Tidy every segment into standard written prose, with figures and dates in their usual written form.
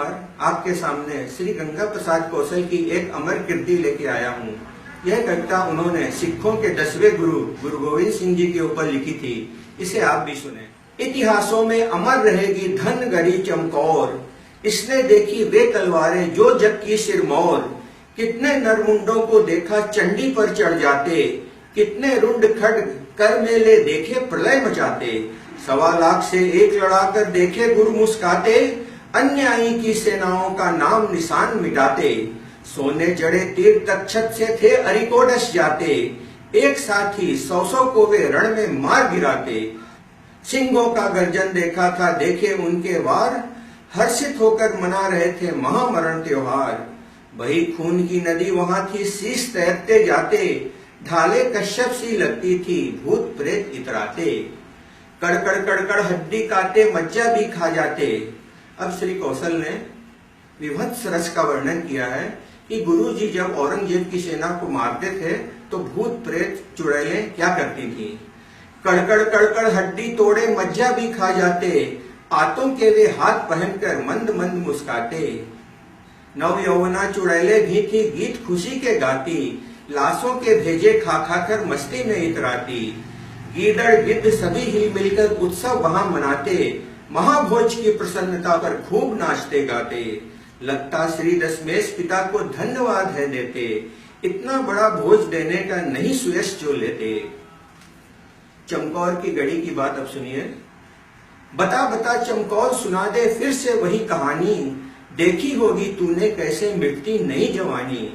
बार आपके सामने श्री गंगा प्रसाद कौशल की एक अमर कृति लेके आया हूँ। यह कविता उन्होंने सिखों के 10वें गुरु गोविंद सिंह जी के ऊपर लिखी थी। इसे आप भी सुने। इतिहासों में अमर रहेगी धन गढ़ी चमकौर, इसने देखी वे तलवारें जो जग की सिरमौर। कितने नरमुंडों को देखा चंडी पर चढ़ जाते, कितने रुंड खड्ग कर मेले देखे प्रलय मचाते। 1.25 लाख से एक लड़ाकर देखे गुरु मुस्काते, अन्यायी की सेनाओं का नाम निशान मिटाते। सोने जड़े तीर तक्षक से थे अरिकोडस जाते, एक साथी 100 को वे रण में मार गिराते। सिंहों का गर्जन देखा था देखे उनके वार, हर्षित होकर मना रहे थे महामरण त्योहार। वही खून की नदी वहां थी शीश तैरते जाते, ढाले कश्यप सी लगती थी भूत प्रेत इतराते। कड़कड़ कड़कड़ हड्डी काटे मज्जा भी खा जाते। अब श्री कौशल ने विभत्स रस का वर्णन किया है कि गुरु जी जब औरंगजेब की सेना को मारते थे तो भूत प्रेत चुड़ैलें क्या करती थी। कड़कड़ कड़कड़ हड्डी तोड़े मज्जा भी खा जाते, आतों के वे हाथ पहनकर मंद मंद मुस्काते। नव यौवना चुड़ैले भी थी गीत खुशी के गाती, लाशों के भेजे खा खाकर मस्ती में इतराती। गीदड़ गिद्ध सभी हिल मिलकर उत्सव वहां मनाते, महाभोज की प्रसन्नता पर खूब नाचते गाते। लगता श्री दशमेश पिता को धन्यवाद है देते, इतना बड़ा भोज देने का नहीं सुयश जो लेते। चमकौर की गढ़ी की बात अब सुनिए। बता बता चमकौर सुना दे फिर से वही कहानी, देखी होगी तूने कैसे मिटती नई जवानी।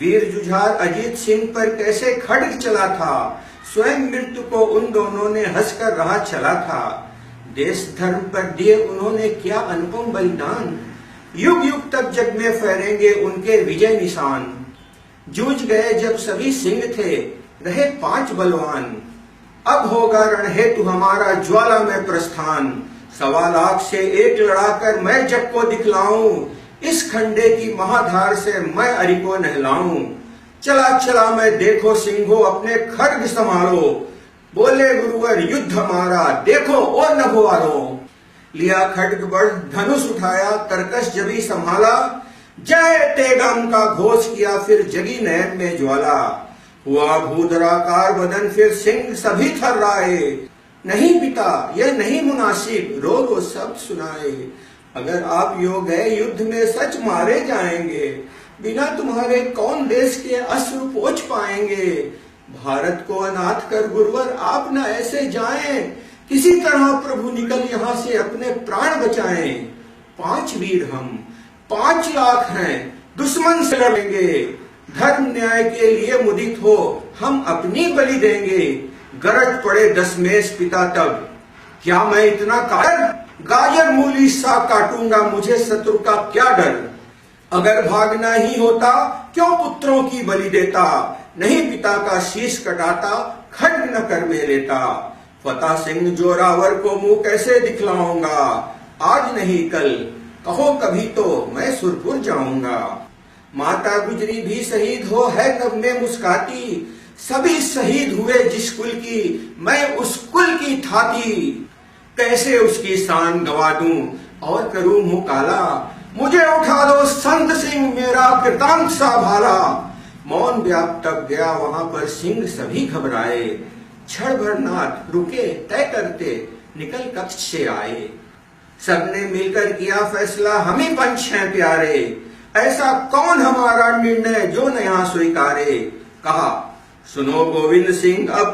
वीर जुझार अजीत सिंह पर कैसे खड्ग चला था, स्वयं मृत्यु को उन दोनों ने हंसकर राह चला था। देश धर्म पर दिए उन्होंने क्या अनुपम बलिदान, युग युग तक जग में फहरेंगे उनके विजय निशान। जूझ गए जब सभी सिंह थे रहे 5 बलवान, अब होगा रण हेतु हमारा ज्वाला में प्रस्थान। 1.25 लाख से एक लड़ाकर मैं जग को दिखलाऊं, इस खंडे की महाधार से मैं अरि को नहलाऊं। चला चला मैं देखो सिंहो अपने खड्ग संभालो, बोले गुरुवर युद्ध हमारा देखो और न भुआरो। लिया खड्ग बढ़ धनुष उठाया तरकश जबी संभाला, जय तेगम का घोष किया फिर जगी नयन में ज्वाला। हुआ भूधराकार बदन फिर सिंह सभी थर्राए, नहीं पिता यह नहीं मुनासिब रो रो शब्द सुनाए। अगर आप यो गए युद्ध में सच मारे जाएंगे, बिना तुम्हारे कौन देश के अश्रु पोंछ पाएंगे। भारत को अनाथ कर गुरुवर आप न ऐसे जाएं, किसी तरह प्रभु निकल यहाँ से अपने प्राण बचाएं। 5 वीर हम 5 लाख हैं दुश्मन से लड़ेंगे, धर्म न्याय के लिए मुदित हो हम अपनी बलि देंगे। गरज पड़े दशमेश पिता तब क्या मैं इतना कायर, गाजर मूली सा काटूंगा मुझे शत्रु का क्या डर। अगर भागना ही होता क्यों पुत्रों की बलि देता, नहीं पिता का शीश कटाता खड्ग न कर में लेता। फतेह सिंह जोरावर को मुंह कैसे दिखलाऊंगा, आज नहीं कल कहो कभी तो मैं सुरपुर जाऊंगा। माता गुजरी भी शहीद हो है कब में मुस्काती, सभी शहीद हुए जिस कुल की मैं उस कुल की थाती। कैसे उसकी शान गवा दूं और करूं मुंह काला, मुझे उठा दो संत सिंह मेरा कृतांत सा भाला। मौन व्याप्त तक गया वहां पर सिंह सभी घबराए, क्षण भर नाथ रुके तय करते निकल कक्ष से आए। सबने मिलकर किया फैसला हम ही पंच हैं प्यारे, ऐसा कौन हमारा निर्णय जो न यहाँ स्वीकारे। कहा सुनो गोविंद सिंह अब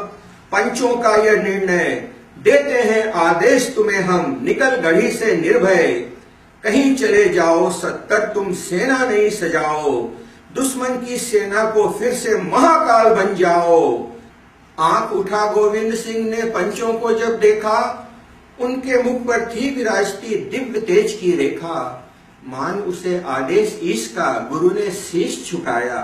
पंचों का यह निर्णय, देते हैं आदेश तुम्हें हम निकल गढ़ी से निर्भय। कहीं चले जाओ सत्तर तुम सेना नहीं सजाओ, दुश्मन की सेना को फिर से महाकाल बन जाओ। आंख उठा गोविंद सिंह ने पंचों को जब देखा, उनके मुख पर थी विराजती दिव्य तेज की रेखा। मान उसे आदेश ईश का गुरु ने शीश झुकाया,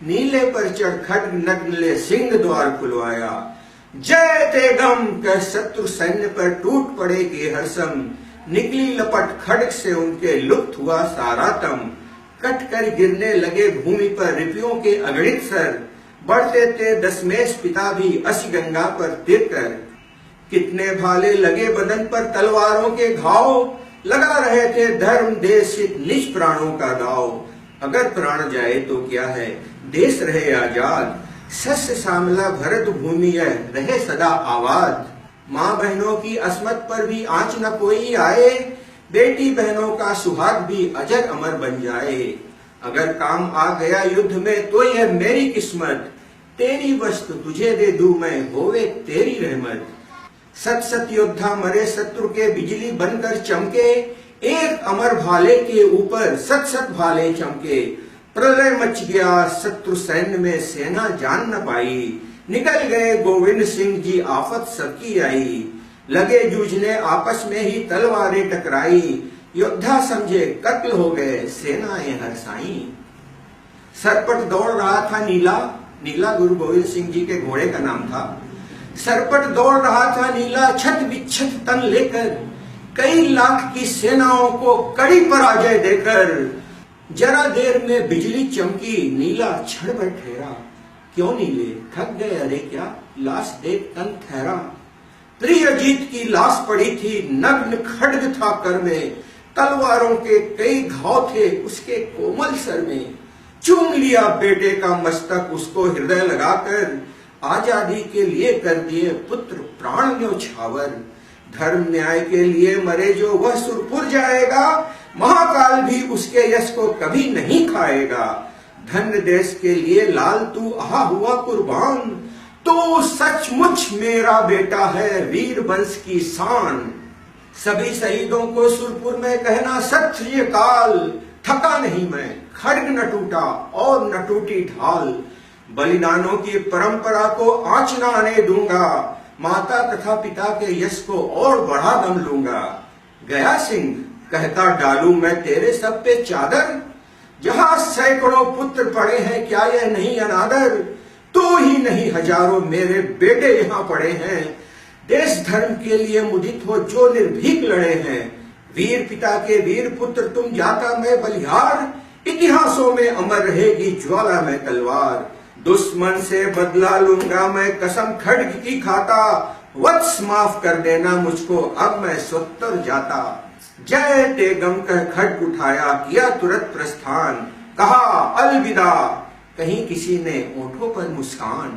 नीले पर चढ़ खड्ग नग्न ले सिंह द्वार खुलवाया। जय तेगम कह शत्रु सैन्य पर टूट पड़ेगी हर्षम, निकली लपट खड्ग से उनके लुप्त हुआ सारा तम। कट कर गिरने लगे भूमि पर रिपियों के अगणित सर, बढ़ते थे दशमेश पिता भी असी गंगा पर तिर कर। कितने भाले लगे बदन पर तलवारों के घाव, लगा रहे थे धर्म देश हित निज प्राणों का दाव। अगर प्राण जाए तो क्या है, देश रहे आजाद। सस्य श्यामला भरत भूमि है, रहे सदा आबाद। माँ बहनों की अस्मत पर भी आंच न कोई आए, बेटी बहनों का सुहाग भी अजर अमर बन जाए। अगर काम आ गया युद्ध में तो यह मेरी किस्मत, तेरी वस्तु तुझे दे दूं मैं, होवे तेरी रहमत। सत सत योद्धा मरे शत्रु के, बिजली बनकर चमके, एक अमर भाले के ऊपर सत सत भाले चमके। प्रलय मच गया शत्रु सैन्य में, सेना जान न पाई, निकल गए गोविंद सिंह जी, आफत सबकी आई। लगे जूझने आपस में ही तलवारें टकराई, योद्धा समझे कत्ल हो गए, सेनाएं हरसाई। सरपट दौड़ रहा था नीला, नीला गुरु गोविंद सिंह जी के घोड़े का नाम था। सरपट दौड़ रहा था नीला, छत विच्छत तन लेकर, कई लाख की सेनाओं को कड़ी पराजय देकर। जरा देर में बिजली चमकी, नीला क्षण भर ठहरा, क्यों नीले थक गए अरे क्या, लाश देख तन ठहरा। प्रिय जीत की लाश पड़ी थी, नग्न खड्ग था कर में, तलवारों के कई घाव थे उसके कोमल सर में। चूम लिया बेटे का मस्तक उसको हृदय लगाकर, आजादी के लिए कर दिए पुत्र प्राण न्योछावर। धर्म न्याय के लिए मरे जो वह सुरपुर जाएगा, महाकाल भी उसके यश को कभी नहीं खाएगा। धन्य देश के लिए लाल तू आहा हुआ कुर्बान, तो सचमुच मेरा बेटा है वीर वंश की शान। सभी शहीदों को सुरपुर में कहना सत श्री अकाल, थका नहीं मैं, खड्ग न टूटा और न टूटी ढाल। बलिदानों की परंपरा को आंच न आने दूंगा, माता तथा पिता के यश को और बढ़ा दम लूंगा। गया सिंह कहता डालूं मैं तेरे सब पे चादर, जहां सैकड़ों पुत्र पड़े हैं क्या यह नहीं अनादर। तो ही नहीं हजारों मेरे बेटे यहाँ पड़े हैं, देश धर्म के लिए मुदित हो जो निर्भीक लड़े हैं। वीर पिता के वीर पुत्र तुम, जाता मैं बलिहार, इतिहासों में अमर रहेगी ज्वाला में तलवार। दुश्मन से बदला लूंगा मैं कसम खड्ग की खाता, वत्स माफ कर देना मुझको अब मैं स्वतर जाता। जय ते गम कह खड्ग उठाया, किया तुरंत प्रस्थान, कहा अलविदा, कहीं किसी ने ओठों पर मुस्कान।